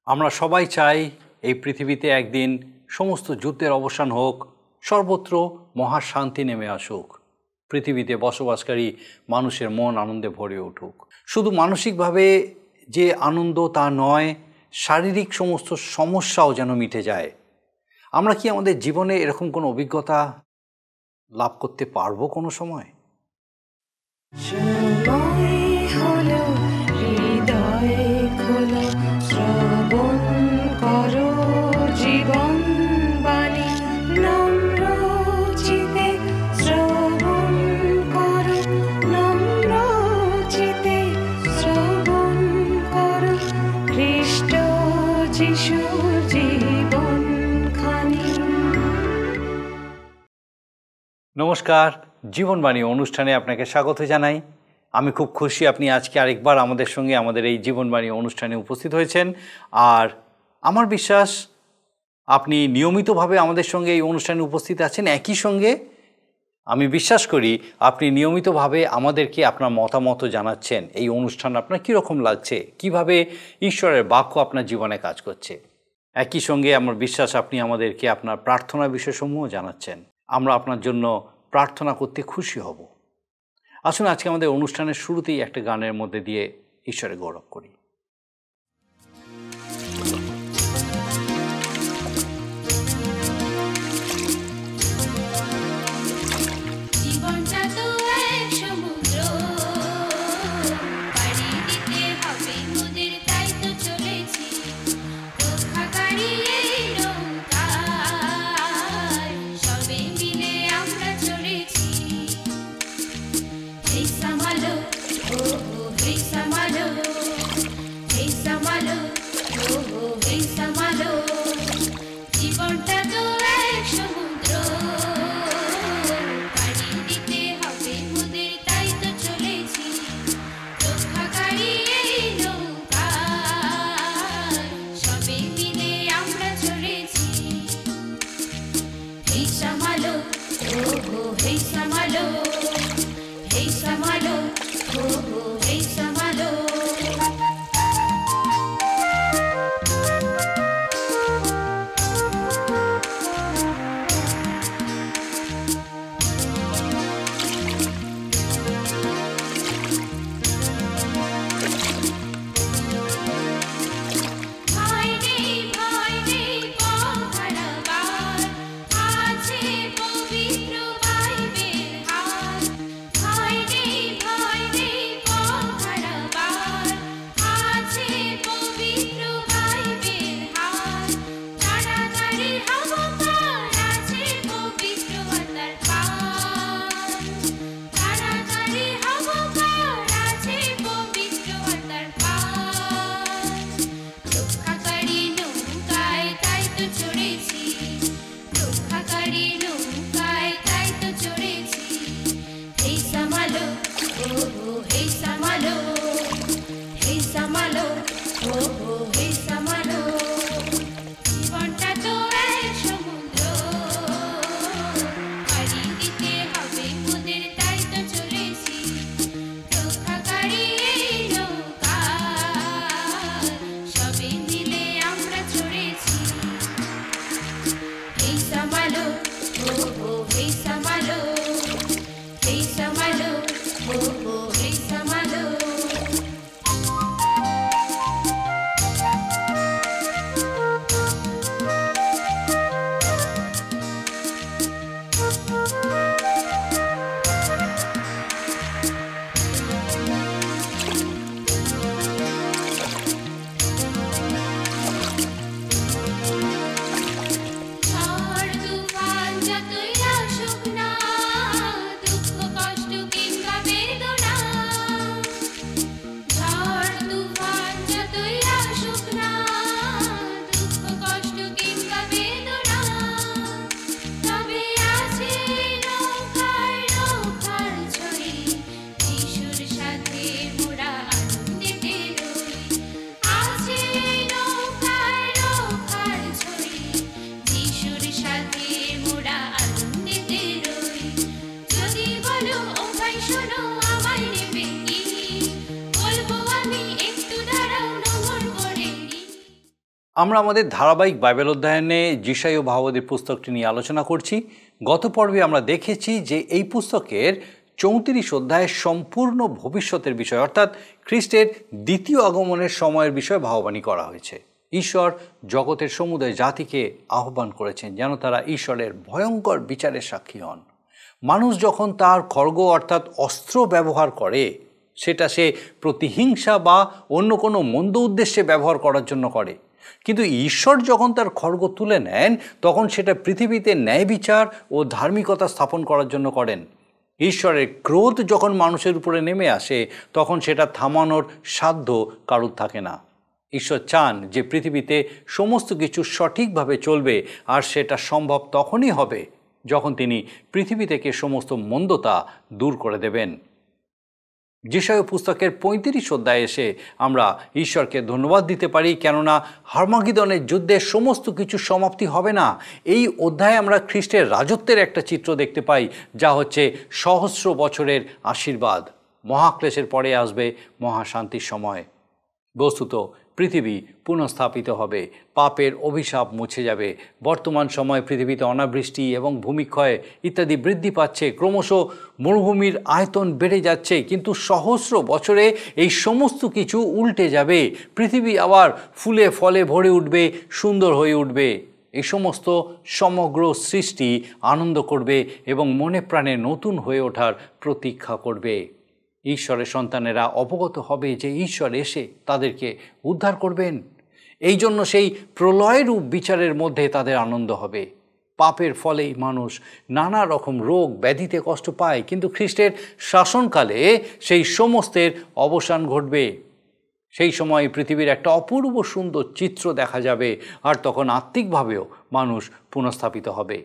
আমরা সবাই চাই এই পৃথিবীতে একদিন সমস্ত যুদ্ধের অবসান হোক, সর্বত্র মহাশান্তি নেমে আসুক, পৃথিবীতে বসবাসকারী মানুষের মন আনন্দে ভরে উঠুক। শুধু মানসিকভাবে যে আনন্দ তা নয়, শারীরিক সমস্ত সমস্যাও যেন মিটে যায়। আমরা কি আমাদের জীবনে এরকম কোনো অভিজ্ঞতা লাভ করতে পারবো কোনো সময়? নমস্কার, জীবনবাণী অনুষ্ঠানে আপনাকে স্বাগত জানাই। আমি খুব খুশি আপনি আজকে আরেকবার আমাদের সঙ্গে আমাদের এই জীবনবাণী অনুষ্ঠানে উপস্থিত হয়েছেন। আর আমার বিশ্বাস আপনি নিয়মিতভাবে আমাদের সঙ্গে এই অনুষ্ঠানে উপস্থিত আছেন। একই সঙ্গে আমি বিশ্বাস করি আপনি নিয়মিতভাবে আমাদেরকে আপনার মতামত জানাচ্ছেন। এই অনুষ্ঠান আপনার কীরকম লাগছে, কিভাবে ঈশ্বরের বাক্য আপনার জীবনে কাজ করছে। একই সঙ্গে আমার বিশ্বাস আপনি আমাদেরকে আপনার প্রার্থনা বিষয়সমূহ জানাচ্ছেন। আমরা আপনার জন্য প্রার্থনা করতে খুশি হব। আসুন আজকে আমাদের অনুষ্ঠানের শুরুতেই একটা গানের মধ্যে দিয়ে ঈশ্বরের গৌরব করি। আমরা আমাদের ধারাবাহিক বাইবেল অধ্যয়নে যিশায় ও ভাববাদীর পুস্তকটি নিয়ে আলোচনা করছি। গত পর্বে আমরা দেখেছি যে এই পুস্তকের 34 অধ্যায়ের সম্পূর্ণ ভবিষ্যতের বিষয় অর্থাৎ খ্রিস্টের দ্বিতীয় আগমনের সময়ের বিষয়ে ভাববাণী করা হয়েছে। ঈশ্বর জগতের সমুদয় জাতিকে আহ্বান করেছেন যেন তারা ঈশ্বরের ভয়ঙ্কর বিচারের সাক্ষী হন। মানুষ যখন তার খড়গ অর্থাৎ অস্ত্র ব্যবহার করে, সেটা সে প্রতিহিংসা বা অন্য কোনো মন্দ উদ্দেশ্যে ব্যবহার করার জন্য করে, কিন্তু ঈশ্বর যখন তার খড়গ তুলে নেন তখন সেটা পৃথিবীতে ন্যায় বিচার ও ধার্মিকতা স্থাপন করার জন্য করেন। ঈশ্বরের ক্রোধ যখন মানুষের উপরে নেমে আসে তখন সেটা থামানোর সাধ্য কারুর থাকে না। ঈশ্বর চান যে পৃথিবীতে সমস্ত কিছু সঠিকভাবে চলবে, আর সেটা সম্ভব তখনই হবে যখন তিনি পৃথিবী থেকে সমস্ত মন্দতা দূর করে দেবেন। যিশায় পুস্তকের 35 অধ্যায়ে এসে আমরা ঈশ্বরকে ধন্যবাদ দিতে পারি, কেননা হার্মাগিদনের যুদ্ধের সমস্ত কিছু সমাপ্তি হবে না। এই অধ্যায়ে আমরা খ্রিস্টের রাজত্বের একটা চিত্র দেখতে পাই, যা হচ্ছে সহস্র বছরের আশীর্বাদ। মহাক্লেশের পরে আসবে মহাশান্তির সময়। বস্তুত পৃথিবী পুনঃস্থাপিত হবে, পাপের অভিশাপ মুছে যাবে। বর্তমান সময়ে পৃথিবীতে অনাবৃষ্টি এবং ভূমিক্ষয় ইত্যাদি বৃদ্ধি পাচ্ছে, ক্রমশ মরুভূমির আয়তন বেড়ে যাচ্ছে, কিন্তু সহস্র বছরে এই সমস্ত কিছু উল্টে যাবে। পৃথিবী আবার ফুলে ফলে ভরে উঠবে, সুন্দর হয়ে উঠবে। এই সমস্ত সমগ্র সৃষ্টি আনন্দ করবে এবং মনে প্রাণে নতুন হয়ে ওঠার প্রতীক্ষা করবে। ঈশ্বরের সন্তানেরা অবগত হবে যে ঈশ্বর এসে তাদেরকে উদ্ধার করবেন। এই জন্য সেই প্রলয়রূপ বিচারের মধ্যে তাদের আনন্দ হবে। পাপের ফলেই মানুষ নানা রকম রোগ ব্যাধিতে কষ্ট পায়, কিন্তু খ্রিস্টের শাসনকালে সেই সমস্তের অবসান ঘটবে। সেই সময় পৃথিবীর একটা অপূর্ব সুন্দর চিত্র দেখা যাবে, আর তখন আত্মিকভাবেও মানুষ পুনঃস্থাপিত হবে।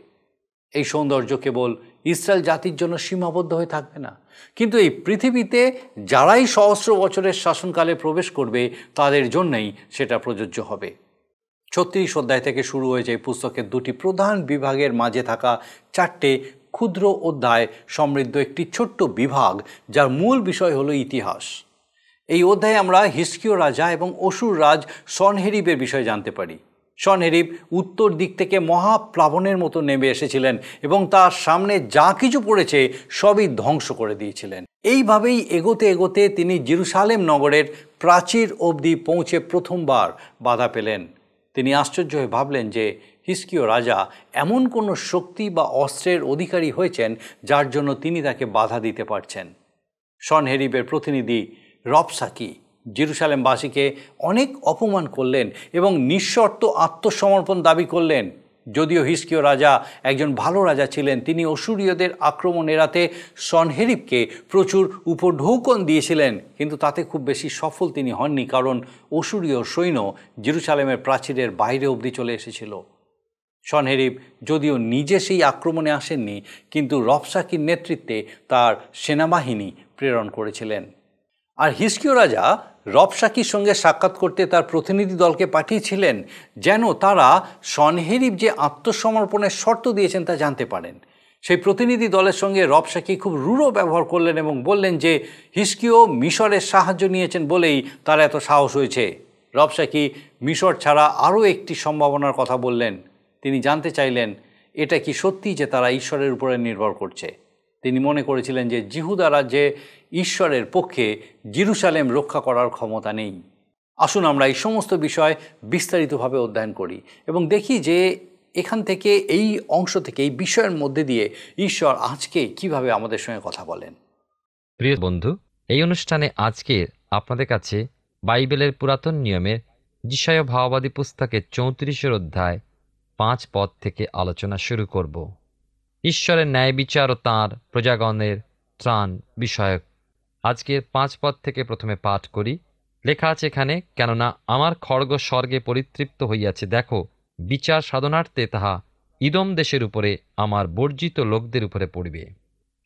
এই সৌন্দর্য কেবল ইসরায়েল জাতির জন্য সীমাবদ্ধ হয়ে থাকবে না, কিন্তু এই পৃথিবীতে যারাই সহস্র বছরের শাসনকালে প্রবেশ করবে তাদের জন্যই সেটা প্রযোজ্য হবে। 36 অধ্যায় থেকে শুরু হয়েছে এই পুস্তকের দুটি প্রধান বিভাগের মাঝে থাকা 4টে ক্ষুদ্র অধ্যায় সমৃদ্ধ একটি ছোট্ট বিভাগ, যার মূল বিষয় হলো ইতিহাস। এই অধ্যায়ে আমরা হিজকিয় রাজা এবং অসুর রাজ সনহেরিবের বিষয়ে জানতে পারি। সনহেরিব উত্তর দিক থেকে মহাপ্লাবনের মতো নেমে এসেছিলেন এবং তার সামনে যা কিছু পড়েছে সবই ধ্বংস করে দিয়েছিলেন। এইভাবেই এগোতে এগোতে তিনি জেরুসালেম নগরের প্রাচীর অবধি পৌঁছে প্রথমবার বাধা পেলেন। তিনি আশ্চর্য হয়ে ভাবলেন যে হিজকিয় রাজা এমন কোনো শক্তি বা অস্ত্রের অধিকারী হয়েছেন যার জন্য তিনি তাকে বাধা দিতে পারছেন। সনহেরিবের প্রতিনিধি রবশাকি জেরুসালেমবাসীকে অনেক অপমান করলেন এবং নিঃশর্ত আত্মসমর্পণ দাবি করলেন। যদিও হিজকিয় রাজা একজন ভালো রাজা ছিলেন, তিনি অসুরীয়দের আক্রমণ এড়াতে সনহেরিবকে প্রচুর উপঢৌকন দিয়েছিলেন, কিন্তু তাতে খুব বেশি সফল তিনি হননি, কারণ অসুরীয় সৈন্য জেরুসালেমের প্রাচীরের বাইরে অবধি চলে এসেছিল। সনহেরিব যদিও নিজে সেই আক্রমণে আসেননি, কিন্তু রবশাকির নেতৃত্বে তার সেনাবাহিনী প্রেরণ করেছিলেন। আর হিজকিয় রাজা রবশাকির সঙ্গে সাক্ষাৎ করতে তার প্রতিনিধি দলকে পাঠিয়েছিলেন, যেন তারা সনহেরিব যে আত্মসমর্পণের শর্ত দিয়েছেন তা জানতে পারেন। সেই প্রতিনিধি দলের সঙ্গে রবশাকি খুব রূঢ় ব্যবহার করলেন এবং বললেন যে হিজকিয় মিশরের সাহায্য নিয়েছেন বলেই তার এত সাহস হয়েছে। রবশাকি মিশর ছাড়া আরও একটি সম্ভাবনার কথা বললেন। তিনি জানতে চাইলেন এটা কি সত্যি যে তারা ঈশ্বরের উপরে নির্ভর করছে। তিনি মনে করেছিলেন যে জিহুদা রাজ্যে ঈশ্বরের পক্ষে জেরুসালেম রক্ষা করার ক্ষমতা নেই। আসুন আমরা এই সমস্ত বিষয় বিস্তারিতভাবে অধ্যয়ন করি এবং দেখি যে এখান থেকে, এই অংশ থেকে, এই বিষয়ের মধ্যে দিয়ে ঈশ্বর আজকে কিভাবে আমাদের সঙ্গে কথা বলেন। প্রিয় বন্ধু, এই অনুষ্ঠানে আজকে আপনাদের কাছে বাইবেলের পুরাতন নিয়মের যিশায় ভাববাদী পুস্তকের 34 অধ্যায় 5 পদ থেকে আলোচনা শুরু করব। ঈশ্বরের ন্যায় বিচার ও তাঁর প্রজাগণের ত্রাণ বিষয়ক আজকের 5 পদ থেকে প্রথমে পাঠ করি। লেখা আছে এখানে, কেননা আমার খড়গ স্বর্গে পরিতৃপ্ত হইয়াছে, দেখো বিচার সাধনার্থে তাহা ইদোম দেশের উপরে আমার বর্জিত লোকদের উপরে পড়িবে।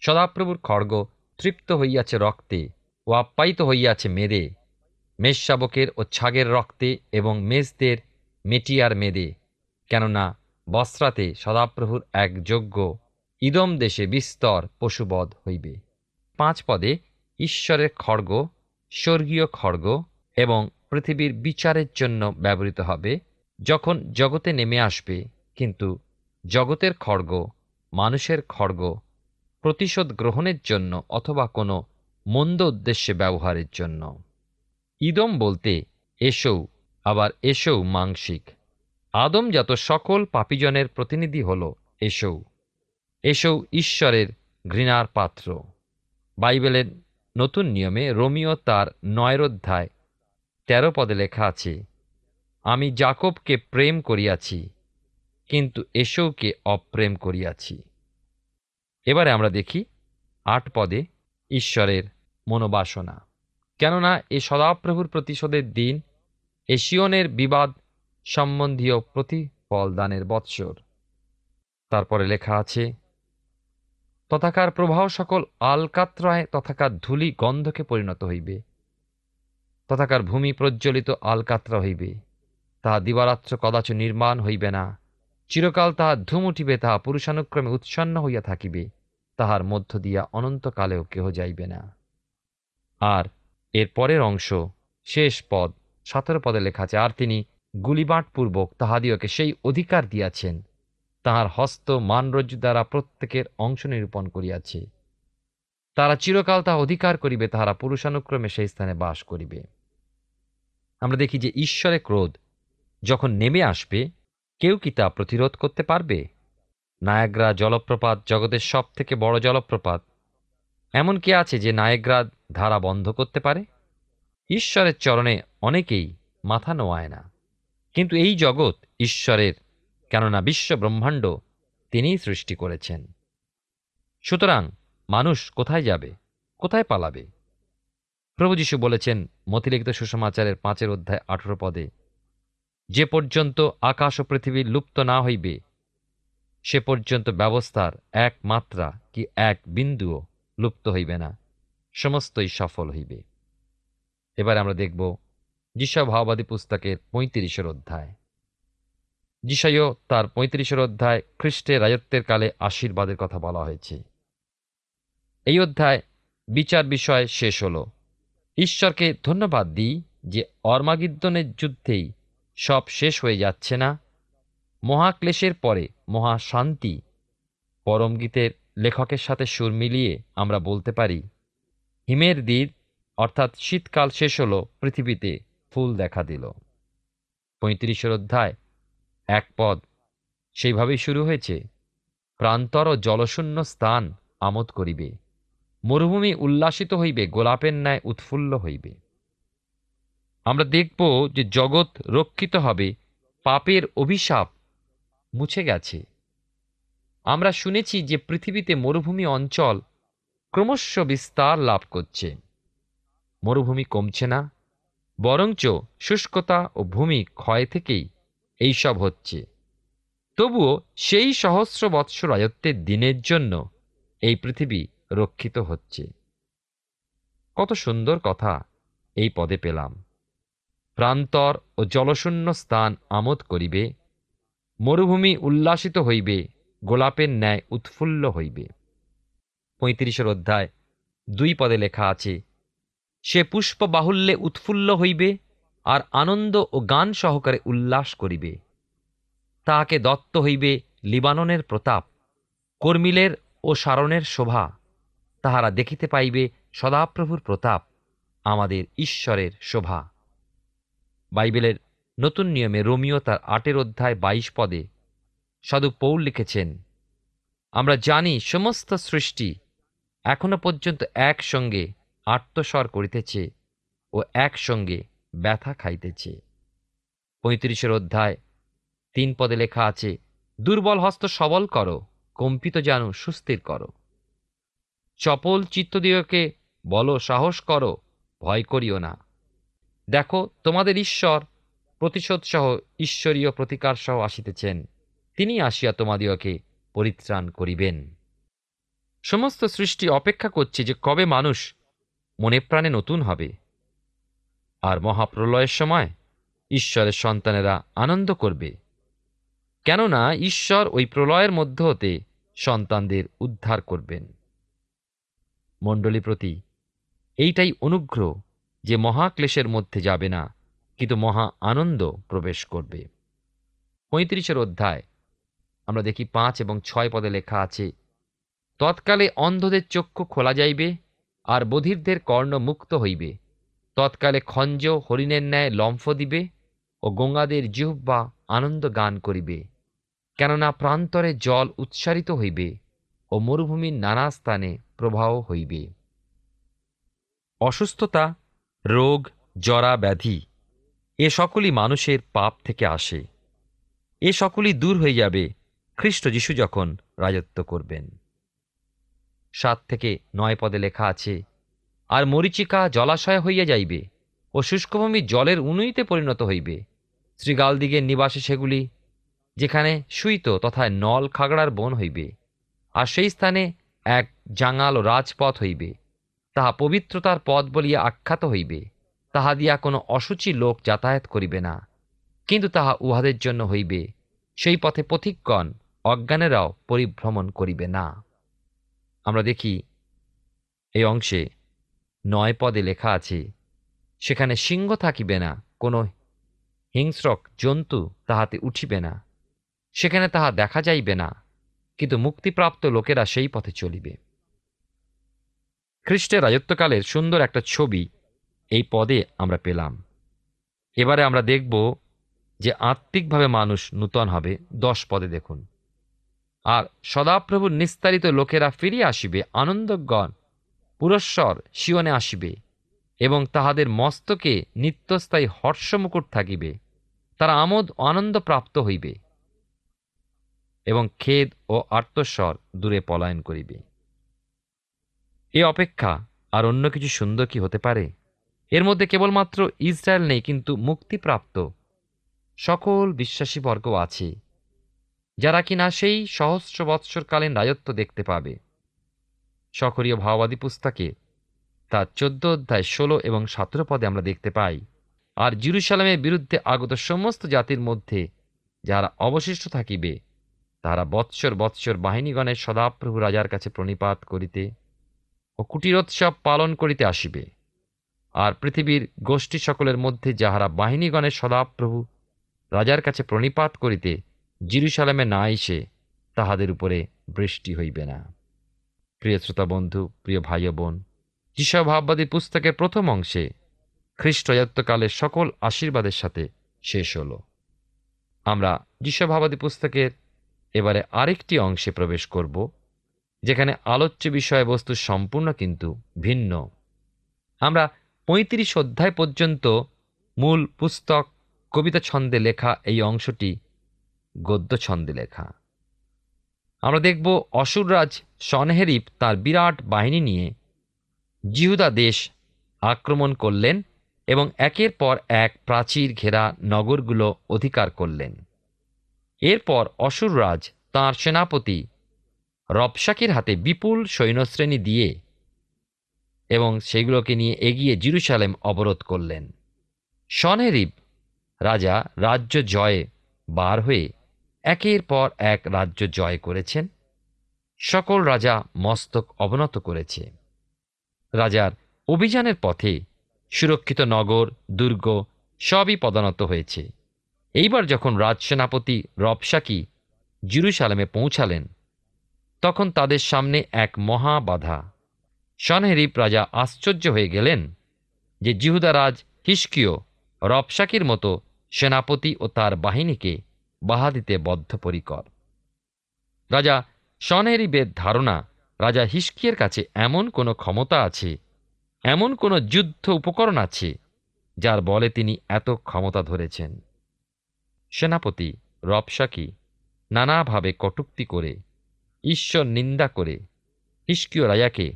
সদাপ্রভুর খড়গ তৃপ্ত হইয়াছে রক্তে ও আপ্যায়িত হইয়াছে মেদে, মেষশাবকের ও ছাগের রক্তে এবং মেষদের মেটিয়ার মেদে, কেননা বস্ত্রাতে সদাপ্রভুর এক যজ্ঞ ইদোম দেশে বিস্তর পশুবধ হইবে। 5 পদে ঈশ্বরের খড়গ, স্বর্গীয় খড়গ এবং পৃথিবীর বিচারের জন্য ব্যবহৃত হবে। যখন জগতে নেমে আসবে, কিন্তু জগতের খড়গ, মানুষের খড়গ প্রতিশোধ গ্রহণের জন্য অথবা কোনো মন্দ উদ্দেশ্যে ব্যবহারের জন্য। ইদম বলতে এসৌ, আবার এসৌ মাংসিক। আদমজাত সকল পাপীজনের প্রতিনিধি হল এসৌ। এসৌ ঈশ্বরের ঘৃণার পাত্র। বাইবেলের নতুন নিয়মে রোমিও তার 9 অধ্যায় 13 পদে লেখা আছে, আমি যাকবকে প্রেম করিয়াছি, কিন্তু এসৌকে অপ্রেম করিয়াছি। এবারে আমরা দেখি 8 পদে ঈশ্বরের মনোবাসনা। কেননা এ সদাপ্রভুর প্রতিশোধের দিন, এশিয়নের বিবাদ সম্বন্ধীয় প্রতিফলদানের বৎসর। তারপরে লেখা আছে, তথাকার প্রবাহ সকল আলকাত্রায় তথাকার ধূলি গন্ধকে পরিণত হইবে। তথাকার ভূমি প্রজ্বলিত আলকাত্রা হইবে, তাহা দিবারাত্র কদাচ নির্মাণ হইবে না। চিরকাল তাহার ধূম উঠিবে, তাহা পুরুষানুক্রমে উৎসন্ন হইয়া থাকিবে, তাহার মধ্য দিয়া অনন্তকালেও কেহ যাইবে না। আর এর পরের অংশ, শেষ পদ 17 পদে লেখা আছে, আর তিনি গুলিবাটপূর্বক তাহাদিওকে সেই অধিকার দিয়াছেন, তাহার হস্ত মানরজ্জু দ্বারা প্রত্যেকের অংশ নিরূপণ করিয়াছে। তারা চিরকাল তাহা অধিকার করিবে, তাহারা পুরুষানুক্রমে সেই স্থানে বাস করিবে। আমরা দেখি যে ঈশ্বরের ক্রোধ যখন নেমে আসবে, কেউ কি তা প্রতিরোধ করতে পারবে? নায়াগ্রা জলপ্রপাত জগতের সব থেকে বড় জলপ্রপাত। এমন কে আছে যে নায়াগ্রা ধারা বন্ধ করতে পারে? ঈশ্বরের চরণে অনেকেই মাথা নোয়ায় না, কিন্তু এই জগৎ ঈশ্বরের, কেননা বিশ্ব ব্রহ্মাণ্ড তিনিই সৃষ্টি করেছেন। সুতরাং মানুষ কোথায় যাবে, কোথায় পালাবে? প্রভু যীশু বলেছেন মথিলিখিত সুসমাচারের 5 অধ্যায় 18 পদে, যে পর্যন্ত আকাশ ও পৃথিবী লুপ্ত না হইবে, সে পর্যন্ত ব্যবস্থার এক মাত্রা কি এক বিন্দুও লুপ্ত হইবে না, সমস্তই সফল হইবে। এবার আমরা দেখব যিশা ভাববাদী পুস্তকের 35 অধ্যায়। যিশাইও তার 35 অধ্যায় খ্রিস্টের রাজত্বের কালে আশীর্বাদের কথা বলা হয়েছে। এই অধ্যায় বিচার বিষয় শেষ হল। ঈশ্বরকে ধন্যবাদ দিই যে অর্মাগিদ্দনের যুদ্ধেই সব শেষ হয়ে যাচ্ছে না। মহাক্লেশের পরে মহাশান্তি। পরমগীতের লেখকের সাথে সুর মিলিয়ে আমরা বলতে পারি, হিমের দিন অর্থাৎ শীতকাল শেষ হল, পৃথিবীতে ফুল দেখা দিল। 35 অধ্যায় 1 পদ সেইভাবেই শুরু হয়েছে, প্রান্তর ও জলশূন্য স্থান আমোদ করিবে, মরুভূমি উল্লাসিত হইবে, গোলাপের ন্যায় উৎফুল্ল হইবে। আমরা দেখব যে জগৎ রক্ষিত হবে, পাপের অভিশাপ মুছে গেছে। আমরা শুনেছি যে পৃথিবীতে মরুভূমি অঞ্চল ক্রমশ বিস্তার লাভ করছে। মরুভূমি কমছে না, বরঞ্চ শুষ্কতা ও ভূমি ক্ষয় থেকেই এইসব হচ্ছে। তবুও সেই সহস্র বৎসর রাজত্বের দিনের জন্য এই পৃথিবী রক্ষিত হচ্ছে। কত সুন্দর কথা এই পদে পেলাম। প্রান্তর ও জলশূন্য স্থান আমোদ করিবে, মরুভূমি উল্লাসিত হইবে, গোলাপের ন্যায় উৎফুল্ল হইবে। 35 অধ্যায় 2 পদে লেখা আছে, সে পুষ্প বাহুল্যে উৎফুল্ল হইবে আর আনন্দ ও গান সহকারে উল্লাস করিবে। তাহাকে দত্ত হইবে লিবাননের প্রতাপ, কর্মিলের ও সারণের শোভা। তাহারা দেখিতে পাইবে সদাপ্রভুর প্রতাপ, আমাদের ঈশ্বরের শোভা। বাইবেলের নতুন নিয়মে রোমিও তার 8 অধ্যায় 22 পদে সাধু পৌল লিখেছেন, আমরা জানি সমস্ত সৃষ্টি এখনো পর্যন্ত একসঙ্গে আত্মস্বর করিতেছে ও একসঙ্গে ব্যথা খাইতেছে। 35 অধ্যায় 3 পদে লেখা আছে, দুর্বল হস্ত সবল করো, কম্পিত জানু সুস্থির করো। চপল চিত্তদিগকে বলো, সাহস করো, ভয় করিও না। দেখো তোমাদের ঈশ্বর প্রতিশোধ সহ ঈশ্বরীয় প্রতিকার সহ আসিতেছেন, তিনি আসিয়া তোমাদিগকে পরিত্রাণ করিবেন। সমস্ত সৃষ্টি অপেক্ষা করছে যে কবে মানুষ মনে প্রাণে নতুন হবে, আর মহাপ্রলয়ের সময় ঈশ্বরের সন্তানেরা আনন্দ করবে, কেননা ঈশ্বর ওই প্রলয়ের মধ্য হতে সন্তানদের উদ্ধার করবেন। মণ্ডলী প্রতি এইটাই অনুগ্রহ যে মহাক্লেশের মধ্যে যাবে না, কিন্তু মহা আনন্দ প্রবেশ করবে। 35 অধ্যায় আমরা দেখি 5 এবং 6 পদে লেখা আছে, তৎকালে অন্ধদের চক্ষু খোলা যাইবে, আর বধিরদের কর্ণ মুক্ত হইবে। তৎকালে খঞ্জ হরিণের ন্যায় লম্ফ দিবে, ও গঙ্গাদের জিহ্বা আনন্দ গান করিবে। কেননা প্রান্তরে জল উচ্চারিত হইবে, ও মরুভূমির নানা স্থানে প্রবাহ হইবে। অসুস্থতা, রোগ, জরা, ব্যাধি এ সকলই মানুষের পাপ থেকে আসে। এ সকলই দূর হয়ে যাবে খ্রিস্ট যিশু যখন রাজত্ব করবেন। 7 থেকে 9 পদে লেখা আছে, আর মরীচিকা জলাশয় হইয়া যাইবে, ও শুষ্কভূমি জলের উনুইতে পরিণত হইবে। শৃগালদিগের নিবাসে সেগুলি, যেখানে শুইত তথায় নল খাগড়ার বন হইবে। আর সেই স্থানে এক জাঙাল ও রাজপথ হইবে, তাহা পবিত্রতার পথ বলিয়া আখ্যাত হইবে। তাহা দিয়া কোনো অসুচি লোক যাতায়াত করিবে না, কিন্তু তাহা উহাদের জন্য হইবে। সেই পথে পথিকগণ অজ্ঞানেরাও পরিভ্রমণ করিবে না। আমরা দেখি এই অংশে 9 পদে লেখা আছে, সেখানে সিংহ থাকিবে না, কোনো হিংস্রক জন্তু তাহাতে উঠিবে না, সেখানে তাহা দেখা যাইবে না, কিন্তু মুক্তিপ্রাপ্ত লোকেরা সেই পথে চলিবে। খ্রিস্টের রাজত্বকালের সুন্দর একটা ছবি এই পদে আমরা পেলাম। এবারে আমরা দেখব যে আত্মিকভাবে মানুষ নূতন হবে। 10 পদে দেখুন, আর সদাপ্রভুর নিস্তারিত লোকেরা ফিরিয়া আসিবে, আনন্দগণ পুরস্বর সিয়নে আসিবে, এবং তাহাদের মস্তকে নিত্যস্থায়ী হর্ষমুকুট থাকিবে। তারা আমোদ আনন্দ প্রাপ্ত হইবে, এবং খেদ ও আর্তস্বর দূরে পলায়ন করিবে। এ অপেক্ষা আর অন্য কিছু সুন্দর কি হতে পারে? এর মধ্যে কেবলমাত্র ইসরায়েল নেই, কিন্তু মুক্তিপ্রাপ্ত সকল বিশ্বাসী বর্গ আছে, যারা কিনা সেই সহস্র বৎসরকালীন রাজত্ব দেখতে পাবে। সক্রিয় ভাওবাদী পুস্তকে তার 14 অধ্যায় 16 এবং 17 পদে আমরা দেখতে পাই, আর জেরুজালেমের বিরুদ্ধে আগত সমস্ত জাতির মধ্যে যারা অবশিষ্ট থাকিবে, তাহারা বৎসর বৎসর বাহিনীগণের সদাপ্রভু রাজার কাছে প্রণিপাত করিতে ও কুটিরোৎসব পালন করিতে আসিবে। আর পৃথিবীর গোষ্ঠী সকলের মধ্যে যাহারা বাহিনীগণের সদাপ্রভু রাজার কাছে প্রণিপাত করিতে জেরুজালেমে না এসে, তাহাদের উপরে বৃষ্টি হইবে না। প্রিয় শ্রোতা বন্ধু, প্রিয় ভাই ও বোন, যিশয় ভাববাদী পুস্তকের প্রথম অংশে খ্রিস্ট রাজত্বকালের সকল আশীর্বাদের সাথে শেষ হল। আমরা যিশয় ভাববাদী পুস্তকের এবারে আরেকটি অংশে প্রবেশ করব, যেখানে আলোচ্য বিষয়বস্তু সম্পূর্ণ কিন্তু ভিন্ন। আমরা 35 অধ্যায় পর্যন্ত মূল পুস্তক কবিতা ছন্দে লেখা এই অংশটি গদ্য ছন্দে লেখা। আমরা দেখব অসুররাজ সনহেরিব তার বিরাট বাহিনী নিয়ে জিহুদা দেশ আক্রমণ করলেন এবং একের পর এক প্রাচীর ঘেরা নগরগুলো অধিকার করলেন। এরপর অসুররাজ তাঁর সেনাপতি রবশাকির হাতে বিপুল সৈন্যশ্রেণী দিয়ে এবং সেগুলোকে নিয়ে এগিয়ে জেরুজালেম অবরোধ করলেন। সনহেরিব রাজা রাজ্য জয়ে বার হয়ে একের পর এক রাজ্য জয় করেছেন। সকল রাজা মস্তক অবনত করেছে। রাজার অভিযানের পথে সুরক্ষিত নগর, দুর্গ সবই পদানত হয়েছে। এইবার যখন রাজসেনাপতি রবশাকি জেরুজালেমে পৌঁছালেন, তখন তাদের সামনে এক মহা বাধা। সনহেরিব রাজা আশ্চর্য হয়ে গেলেন যে জিহুদারাজ হিজকিয় রবশাকির মতো সেনাপতি ও তার বাহিনীকে বাহা দিতে বদ্ধপরিকর। রাজা সনহেরিবের ধারণা, রাজা হিজকিয়ের কাছে এমন কোনো ক্ষমতা আছে, এমন কোনো যুদ্ধ উপকরণ আছে, যার বলে তিনি এত ক্ষমতা ধরেছেন। সেনাপতি রবশাকি নানাভাবে কটূক্তি করে, ঈশ্বর নিন্দা করে, হিজকিয় রাজাকে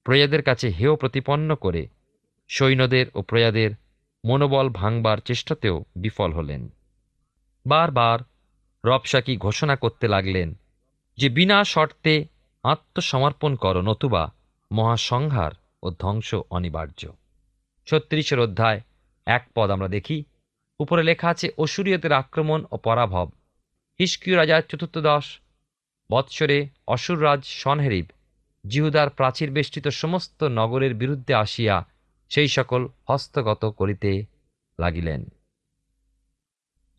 প্রজাদের কাছে হেয় প্রতিপন্ন করে সৈন্যদের ও প্রজাদের মনোবল ভাঙবার চেষ্টাতেও বিফল হলেন। বারবার রবশাকি ঘোষণা করতে লাগলেন যে বিনা শর্তে আত্মসমর্পণ করো, নতুবা মহাসংহার ও ধ্বংস অনিবার্য। 36 অধ্যায় 1 পদ আমরা দেখি, উপরে লেখা আছে, অসুরীয়দের আক্রমণ ও পরাভব। হিজকিয় রাজার 14 বৎসরে অসুররাজ সনহেরিব জিহুদার প্রাচীর বেষ্টিত সমস্ত নগরের বিরুদ্ধে আসিয়া সেই সকল হস্তগত করিতে লাগিলেন।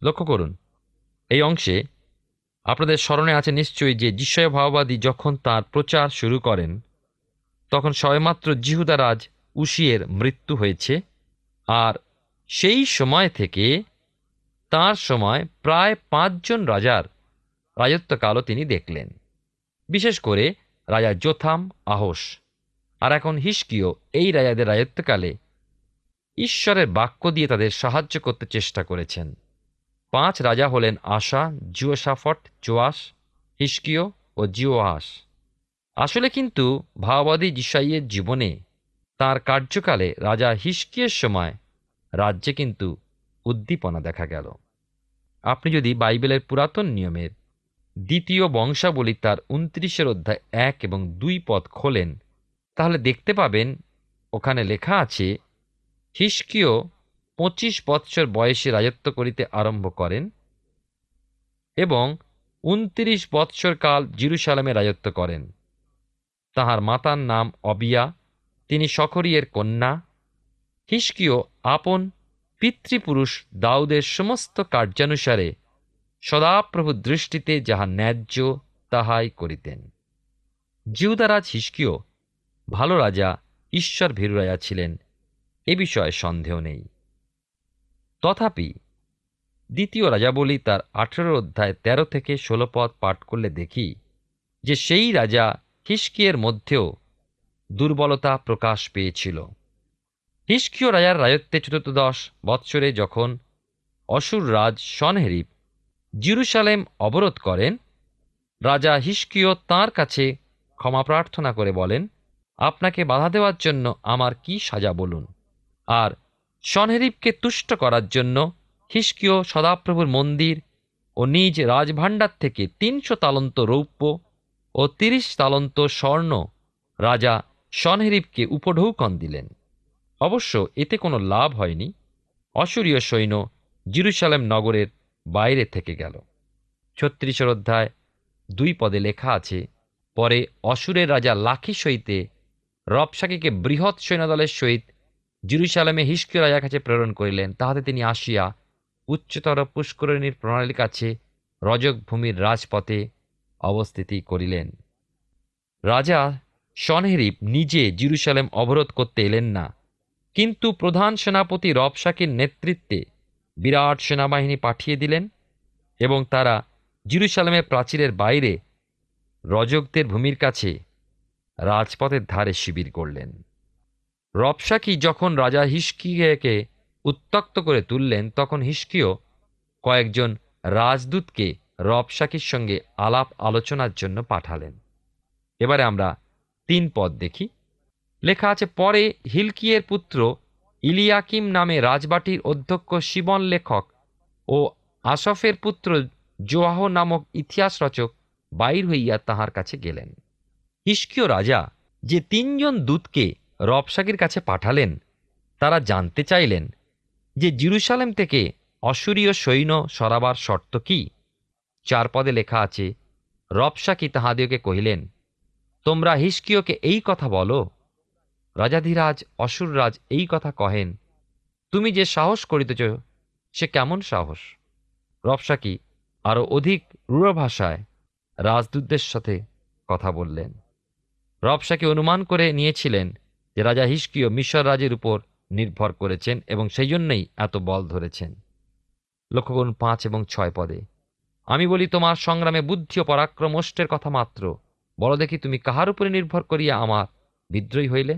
লক্ষ্য করুন, এই অংশে আপনাদের স্মরণে আছে নিশ্চয়ই যে যিশয় ভাওবাদী যখন তার প্রচার শুরু করেন তখন সবেমাত্র জিহুদা রাজ উশিয়ের মৃত্যু হয়েছে, আর সেই সময় থেকে তাঁর সময় প্রায় 5 জন রাজার রাজত্বকালও তিনি দেখলেন, বিশেষ করে রাজা যোথাম, আহস আর এখন হিজকিয়। এই রাজাদের রাজত্বকালে ঈশ্বরের বাক্য দিয়ে তাদের সাহায্য করতে চেষ্টা করেছেন। 5 রাজা হলেন আশা, জিওশাফট, জোয়াস, হিজকিয় ও জিওয়াস। আসলে কিন্তু ভাওবাদী যিশাইয়ের জীবনে তার কার্যকালে রাজা হিজকিয়ের সময় রাজ্যে কিন্তু উদ্দীপনা দেখা গেল। আপনি যদি বাইবেলের পুরাতন নিয়মের 2 বংশাবলী তার 29 অধ্যায় 1 এবং 2 পদ খোলেন, তাহলে দেখতে পাবেন ওখানে লেখা আছে হিজকিয় 25 বৎসর বয়সে রাজত্ব করিতে আরম্ভ করেন এবং 29 বৎসর কাল জেরুসালেমে রাজত্ব করেন। তাহার মাতার নাম অবিয়া, তিনি সখরিয়ের কন্যা। হিজকিয় আপন পিতৃপুরুষ দাউদের সমস্ত কার্যানুসারে সদাপ্রভুর দৃষ্টিতে যাহা ন্যায্য তাহাই করিতেন। জিহুদারাজ হিজকিয় ভালো রাজা, ঈশ্বর ভীরু রাজা ছিলেন, এ বিষয়ে সন্দেহ নেই। তথাপি 2 রাজাবলী তার 18 অধ্যায় 13 থেকে 16 পদ পাঠ করলে দেখি যে সেই রাজা হিজকিয়ের মধ্যেও দুর্বলতা প্রকাশ পেয়েছিল। হিজকিয় রাজার রাজত্বে চতুর্দশ বৎসরে যখন অসুর রাজ সনহেরিব জেরুসালেম অবরোধ করেন, রাজা হিজকিয় তাঁর কাছে ক্ষমা প্রার্থনা করে বলেন, আপনাকে বাধা দেওয়ার জন্য আমার কি সাজা বলুন। আর সনহেরিবকে তুষ্ট করার জন্য হিজকিয় সদাপ্রভুর মন্দির ও নিজ রাজভাণ্ডার থেকে 300 তালন্ত রৌপ্য ও 30 তালন্ত স্বর্ণ রাজা সনহেরিবকে উপঢৌকন দিলেন। অবশ্য এতে কোনো লাভ হয়নি। অসুরীয় সৈন্য জেরুসালেম নগরের বাইরে থেকে গেল। 36 অধ্যায় 2 পদে লেখা আছে, পরে অসুরের রাজা লাখিশ হইতে রবশাকিকে বৃহৎ সৈন্যদলের সহিত জেরুসালেমে হিজকিয় রাজার কাছে প্রেরণ করিলেন। তাহাতে তিনি আসিয়া উচ্চতর পুষ্করিণীর প্রণালীর কাছে রজক ভূমির রাজপথে অবস্থিতি করিলেন। রাজা সনহেরিব নিজে জেরুসালেম অবরোধ করতে এলেন না, কিন্তু প্রধান সেনাপতি রবশাকির নেতৃত্বে বিরাট সেনাবাহিনী পাঠিয়ে দিলেন এবং তারা জেরুসালেমের প্রাচীরের বাইরে রজকদের ভূমির কাছে রাজপথের ধারে শিবির করলেন। রবশাকি যখন রাজা হিজকিয়াকে উত্ত্যক্ত করে তুললেন, তখন হিজকিয় কয়েকজন রাজদূতকে রবশাকির সঙ্গে আলাপ আলোচনার জন্য পাঠালেন। এবারে আমরা 3 পদ দেখি। লেখা আছে, পরে হিলকিয়ের পুত্র ইলিয়াকিম নামে রাজবাটির অধ্যক্ষ শিবন লেখক ও আসফের পুত্র জোয়াহ নামক ইতিহাস রচক বাইর হইয়া তাহার কাছে গেলেন। হিজকিয় রাজা যে 3 জন দূতকে রবশাকির কাছে পাঠালেন, তারা জানতে চাইলেন যে জেরুসালেম থেকে অসুরীয় সৈন্য সরাবার শর্ত কি। 4 পদে লেখা আছে, রবশাকি তাহাদিওকে কহিলেন, তোমরা হিজকিয়কে এই কথা বলো, রাজাধিরাজ অসুররাজ এই কথা কহেন, তুমি যে সাহস করিতেছ সে কেমন সাহস। রবশাকি আরও অধিক রূঢ় ভাষায় রাজদূতদের সাথে কথা বললেন। রবশাকি অনুমান করে নিয়েছিলেন যে রাজা হিজকিয় মিশর রাজের উপর নির্ভর করেছেন এবং সেই জন্যই এত বল ধরেছেন। লক্ষ্য করুন 5 এবং 6 পদে, আমি বলি তোমার সংগ্রামে বুদ্ধি ও পরাক্রম অষ্টের কথা মাত্র, বলো দেখি তুমি কাহার উপরে নির্ভর করিয়া আমার বিদ্রোহী হইলে।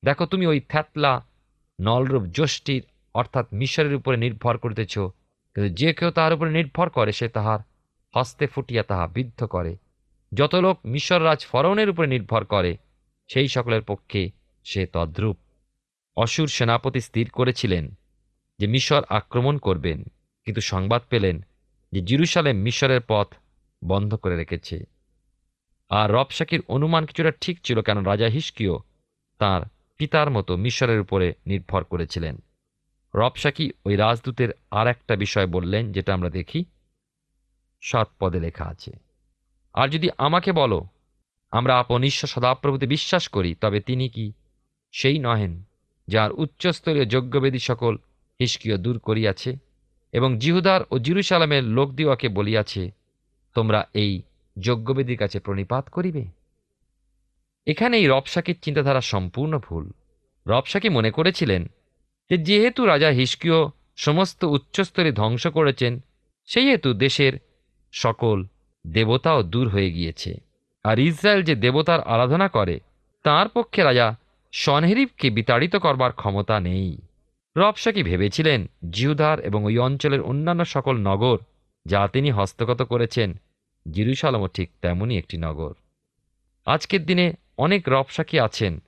দেখো, তুমি ওই থ্যাতলা নলরূপ যষ্টির অর্থাৎ মিশরের উপরে নির্ভর করিতেছ, কিন্তু যে কেউ তাহার উপরে নির্ভর করে সে তাহার হস্তে ফুটিয়া তাহা বিদ্ধ করে। যত লোক মিশর রাজ ফরৌনের উপরে নির্ভর করে সেই সকলের পক্ষে সে তদ্রূপ। অসুর সেনাপতি স্থির করেছিলেন যে মিশর আক্রমণ করবেন, কিন্তু সংবাদ পেলেন যে জেরুসালেম মিশরের পথ বন্ধ করে রেখেছে। আর রবশাকির অনুমান কিছুটা ঠিক ছিল, কেন রাজা হিজকিয় তাঁর পিতার মতো মিশরের উপরে নির্ভর করেছিলেন। রবশাকি ওই রাজদূতের আর একটা বিষয় বললেন, যেটা আমরা দেখি 7 পদে লেখা আছে, আর যদি আমাকে বলো আমরা আপন ঈশ্বর সদাপ্রভুতে বিশ্বাস করি, তবে তিনি কি সেই নহেন যার উচ্চস্তরীয় যজ্ঞবেদী সকল হিজকিয় দূর করিয়াছে এবং জিহুদার ও জেরুজালেমের লোকদিওয়াকে বলিয়াছে, তোমরা এই যজ্ঞবেদীর কাছে প্রণিপাত করিবে। এখানে এই রবশাকীর চিন্তাধারা সম্পূর্ণ ভুল। রবশাকী মনে করেছিলেন যে যেহেতু রাজা হিজকিয় সমস্ত উচ্চস্তরে ধ্বংস করেছেন, সেই হেতু দেশের সকল দেবতাও দূর হয়ে গিয়েছে, আর ইসরায়েল যে দেবতার আরাধনা করে তার পক্ষে রাজা সনহেরিবকে বিতাড়িত করবার ক্ষমতা নেই। রবশাকী ভেবেছিলেন জিহুদার এবং ওই অঞ্চলের অন্যান্য সকল নগর যা তিনি হস্তগত করেছেন, জেরুজালেমও ঠিক তেমনই একটি নগর। আজকের দিনে অনেক রবশাকী আছেন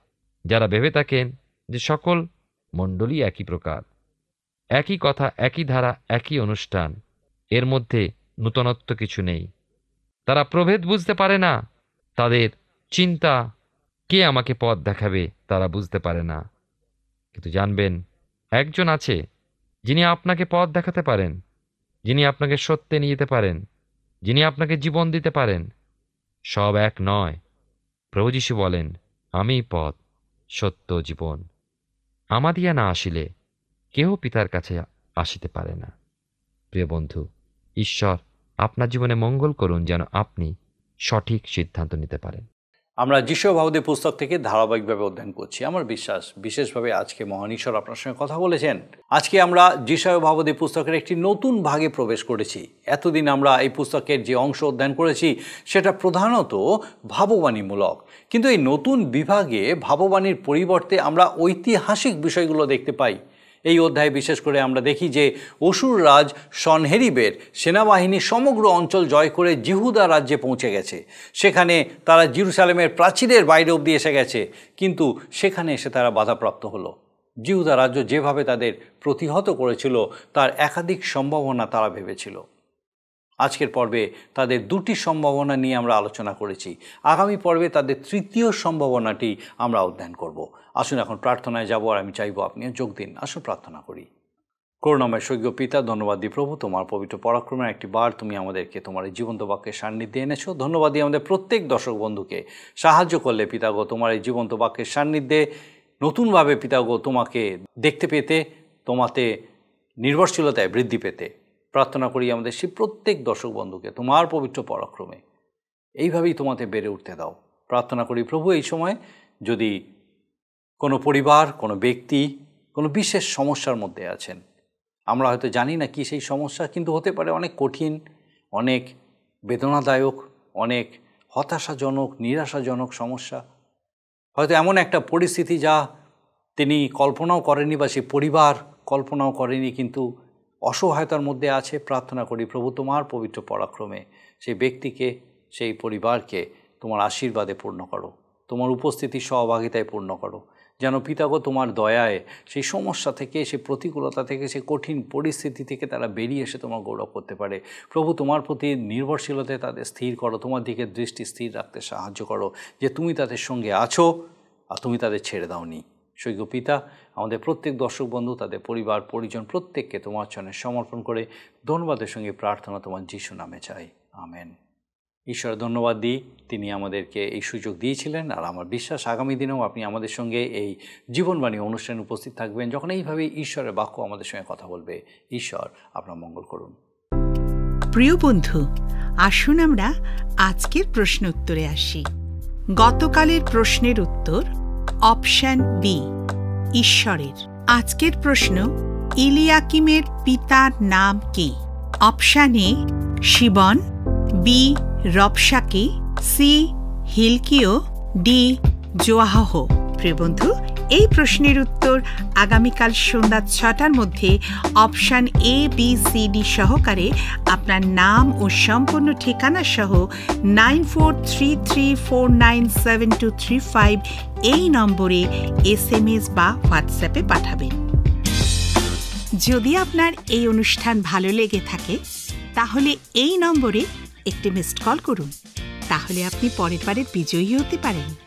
যারা ভেবে থাকেন যে সকল মণ্ডলী একই প্রকার, একই কথা, একই ধারা, একই অনুষ্ঠান, এর মধ্যে নূতনত্ব কিছু নেই। তারা প্রভেদ বুঝতে পারে না। তাদের চিন্তা, কে আমাকে পথ দেখাবে, তারা বুঝতে পারে না। কিন্তু জানবেন, একজন আছে যিনি আপনাকে পথ দেখাতে পারেন, যিনি আপনাকে সত্যে নিয়ে যেতে পারেন, যিনি আপনাকে জীবন দিতে পারেন। সব এক নয়। প্রভু যীশু বলেন, আমি পথ, সত্য, জীবন। আমাদিয়া না আসিলে কেহ পিতার কাছে আসিতে পারে না। প্রিয় বন্ধু, ঈশ্বর আপনার জীবনে মঙ্গল করুন যেন আপনি সঠিক সিদ্ধান্ত নিতে পারেন। আমরা যিশয় ভাবদী পুস্তক থেকে ধারাবাহিকভাবে অধ্যয়ন করছি। আমার বিশ্বাস বিশেষভাবে আজকে মহান ঈশ্বর আপনার সঙ্গে কথা বলেছেন। আজকে আমরা যিশয় ভাবদী পুস্তকের একটি নতুন ভাগে প্রবেশ করেছি। এতদিন আমরা এই পুস্তকের যে অংশ অধ্যয়ন করেছি সেটা প্রধানত ভাববাণীমূলক, কিন্তু এই নতুন বিভাগে ভাববাণীর পরিবর্তে আমরা ঐতিহাসিক বিষয়গুলো দেখতে পাই। এই অধ্যায়ে বিশেষ করে আমরা দেখি যে অসুর রাজ সনহেরিবের সেনাবাহিনী সমগ্র অঞ্চল জয় করে জিহুদা রাজ্যে পৌঁছে গেছে। সেখানে তারা জেরুজালেমের প্রাচীরের বাইরে অবধি এসে গেছে, কিন্তু সেখানে এসে তারা বাধাপ্রাপ্ত হলো। জিহুদা রাজ্য যেভাবে তাদের প্রতিহত করেছিল তার একাধিক সম্ভাবনা তারা ভেবেছিল। আজকের পর্বে তাদের দুটি সম্ভাবনা নিয়ে আমরা আলোচনা করেছি। আগামী পর্বে তাদের তৃতীয় সম্ভাবনাটি আমরা অধ্যয়ন করব। আসুন এখন প্রার্থনায় যাব, আর আমি চাইব আপনিও যোগ দিন। আসুন প্রার্থনা করি। করুণাময় স্বর্গীয় পিতা, ধন্যবাদ দিই প্রভু, তোমার পবিত্র পরাক্রমের একটি বার তুমি আমাদেরকে তোমার এই জীবন্ত বাক্যের সান্নিধ্যে এনেছো। ধন্যবাদ দিই আমাদের প্রত্যেক দর্শক বন্ধুকে সাহায্য করলে পিতাগো তোমার এই জীবন্ত বাক্যের সান্নিধ্যে নতুনভাবে পিতাগো তোমাকে দেখতে পেতে, তোমাতে নির্ভরশীলতায় বৃদ্ধি পেতে। প্রার্থনা করি আমাদের সেই প্রত্যেক দর্শক বন্ধুকে তোমার পবিত্র পরাক্রমে এইভাবেই তোমাতে বেড়ে উঠতে দাও। প্রার্থনা করি প্রভু, এই সময় যদি কোনো পরিবার, কোনো ব্যক্তি কোনো বিশেষ সমস্যার মধ্যে আছেন, আমরা হয়তো জানি না কি সেই সমস্যা, কিন্তু হতে পারে অনেক কঠিন, অনেক বেদনাদায়ক, অনেক হতাশাজনক, নিরাশাজনক সমস্যা। হয়তো এমন একটা পরিস্থিতি যা তিনি কল্পনাও করেনি বা সেই পরিবার কল্পনাও করেনি, কিন্তু অসহায়তার মধ্যে আছে। প্রার্থনা করি প্রভু তোমার পবিত্র পরাক্রমে সেই ব্যক্তিকে, সেই পরিবারকে তোমার আশীর্বাদে পূর্ণ করো, তোমার উপস্থিতি সহভাগিতায় পূর্ণ করো, যেন পিতাগো তোমার দয়ায় সেই সমস্যা থেকে, সেই প্রতিকূলতা থেকে, সেই কঠিন পরিস্থিতি থেকে তারা বেরিয়ে এসে তোমার গৌরব করতে পারে। প্রভু তোমার প্রতি নির্ভরশীলতায় তাদের স্থির করো, তোমার দিকে দৃষ্টি স্থির রাখতে সাহায্য করো, যে তুমি তাদের সঙ্গে আছো আর তুমি তাদের ছেড়ে দাওনি। স্বর্গীয় পিতা, আমাদের প্রত্যেক দর্শক বন্ধু, তাদের পরিবার পরিজন প্রত্যেককে তোমার চরণে সমর্পণ করে ধন্যবাদের সঙ্গে প্রার্থনা তোমার যিশু নামে চাই, আমেন। ঈশ্বর ধন্যবাদ দিই, তিনি আমাদেরকে এই সুযোগ দিয়েছিলেন। আর আমার বিশ্বাস আগামী দিনেও আপনি আমাদের সঙ্গে এই জীবনবাণী অনুষ্ঠানে উপস্থিত থাকবেন, যখন এইভাবে ঈশ্বরের বাক্য আমাদের সঙ্গে কথা বলবে। ঈশ্বর আপনার মঙ্গল করুন। প্রিয় বন্ধু, আসুন আমরা আজকের প্রশ্ন উত্তরে আসি। গতকালের প্রশ্নের উত্তর অপশন বি, ঈশ্বরের। আজকের প্রশ্ন, ইলিয়াকিমের পিতার নাম কি? Option A Shebna, B Rabshakeh, C Hilkiah, D Joah. প্রিয় বন্ধু, এই প্রশ্নের উত্তর আগামীকাল সন্ধ্যা 6টার মধ্যে option A, B, C, D সহকারে আপনার নাম ও সম্পূর্ণ ঠিকানা সহ 9433497235 এই নম্বরে SMS বা হোয়াটসঅ্যাপে পাঠাবেন। যদি আপনার এই অনুষ্ঠান ভালো লেগে থাকে তাহলে এই নম্বরে একটি মিসড কল করুন, তাহলে আপনি পরের বারে বিজয়ী হতে পারেন।